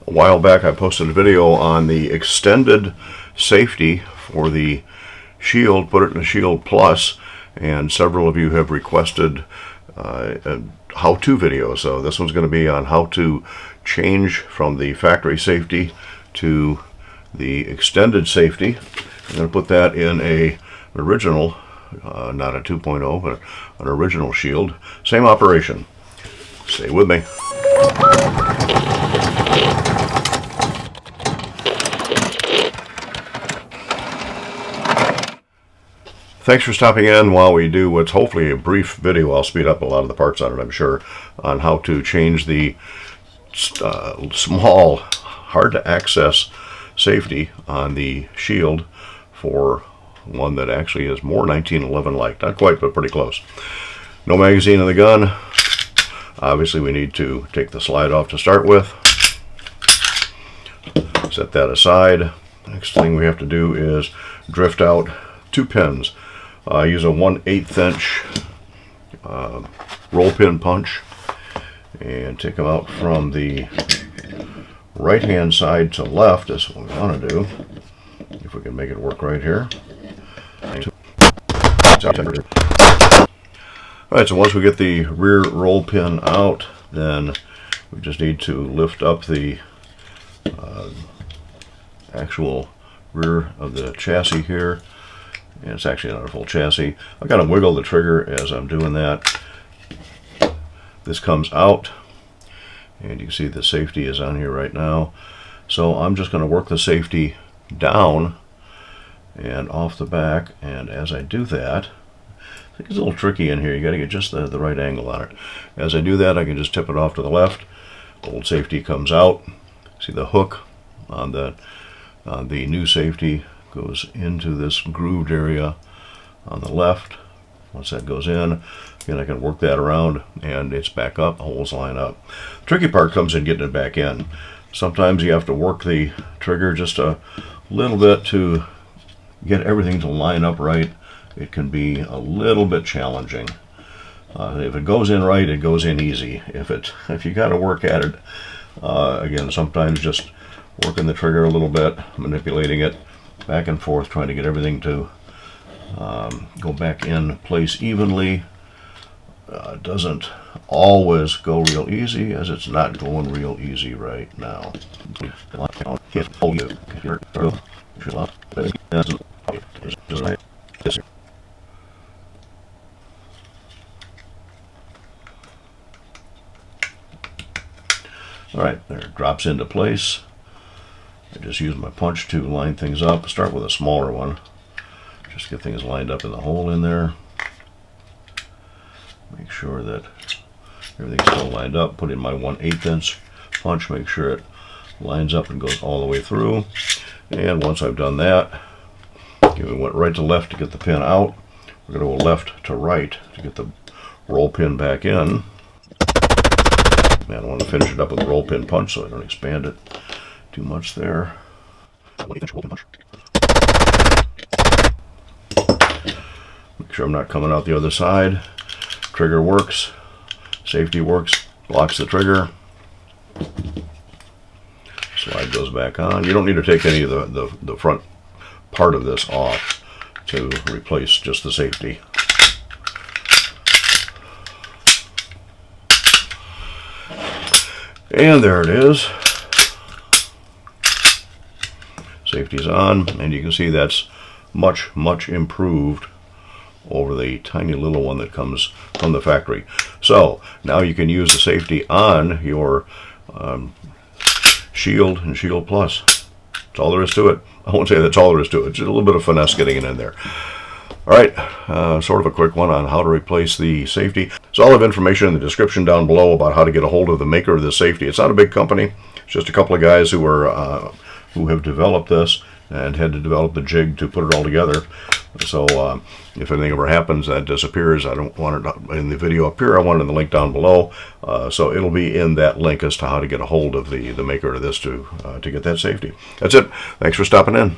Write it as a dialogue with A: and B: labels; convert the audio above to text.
A: A while back I posted a video on the extended safety for the Shield, put it in a Shield Plus, and several of you have requested a how-to video. So this one's going to be on how to change from the factory safety to the extended safety. I'm going to put that in an original, not a 2.0, but an original Shield. Same operation. Stay with me. Thanks for stopping in while we do what's hopefully a brief video. I'll speed up a lot of the parts on it, I'm sure, on how to change the small, hard to access safety on the Shield for one that actually is more 1911-like. Not quite, but pretty close. No magazine in the gun. Obviously we need to take the slide off to start with. Set that aside. Next thing we have to do is drift out 2 pins. Use a 1/8 inch roll pin punch and take them out from the right hand side to left. That's what we want to do, if we can make it work right here. Alright, so once we get the rear roll pin out, then we just need to lift up the actual rear of the chassis here. And it's actually not a full chassis. I've got to wiggle the trigger as I'm doing that. This comes out, and you can see the safety is on here right now. So I'm just going to work the safety down and off the back, and as I do that, I think it's a little tricky in here. You got to get just the right angle on it. As I do that, I can just tip it off to the left. Old safety comes out. See the hook on the new safety goes into this grooved area on the left. Once that goes in, again, I can work that around and it's back up, holes line up. The tricky part comes in getting it back in. Sometimes you have to work the trigger just a little bit to get everything to line up right. It can be a little bit challenging. If it goes in right, it goes in easy. If you got to work at it, again, sometimes just working the trigger a little bit, manipulating it back and forth, trying to get everything to go back in place evenly. Doesn't always go real easy, as it's not going real easy right now. Alright, there it drops into place. I just use my punch to line things up. Start with a smaller one. Just get things lined up in the hole in there. Make sure that everything's still lined up. Put in my 1/8 inch punch. Make sure it lines up and goes all the way through. And once I've done that, we went right to left to get the pin out. We're going to go left to right to get the roll pin back in. Man, I want to finish it up with a roll pin punch so I don't expand it too much there. Make sure I'm not coming out the other side. Trigger works, safety works, blocks the trigger. Slide goes back on. You don't need to take any of the front part of this off to replace just the safety. And there it is. Safety's on, and you can see that's much improved over the tiny little one that comes from the factory. So now you can use the safety on your Shield and Shield Plus. That's all there is to it. I won't say that's all there is to it. Just a little bit of finesse getting it in there. Alright, sort of a quick one on how to replace the safety. There's all of information in the description down below about how to get a hold of the maker of the safety. It's not a big company. It's just a couple of guys who have developed this and had to develop the jig to put it all together. So if anything ever happens that disappears, I don't want it in the video up here. I want it in the link down below. So it'll be in that link as to how to get a hold of the maker of this to get that safety. That's it. Thanks for stopping in.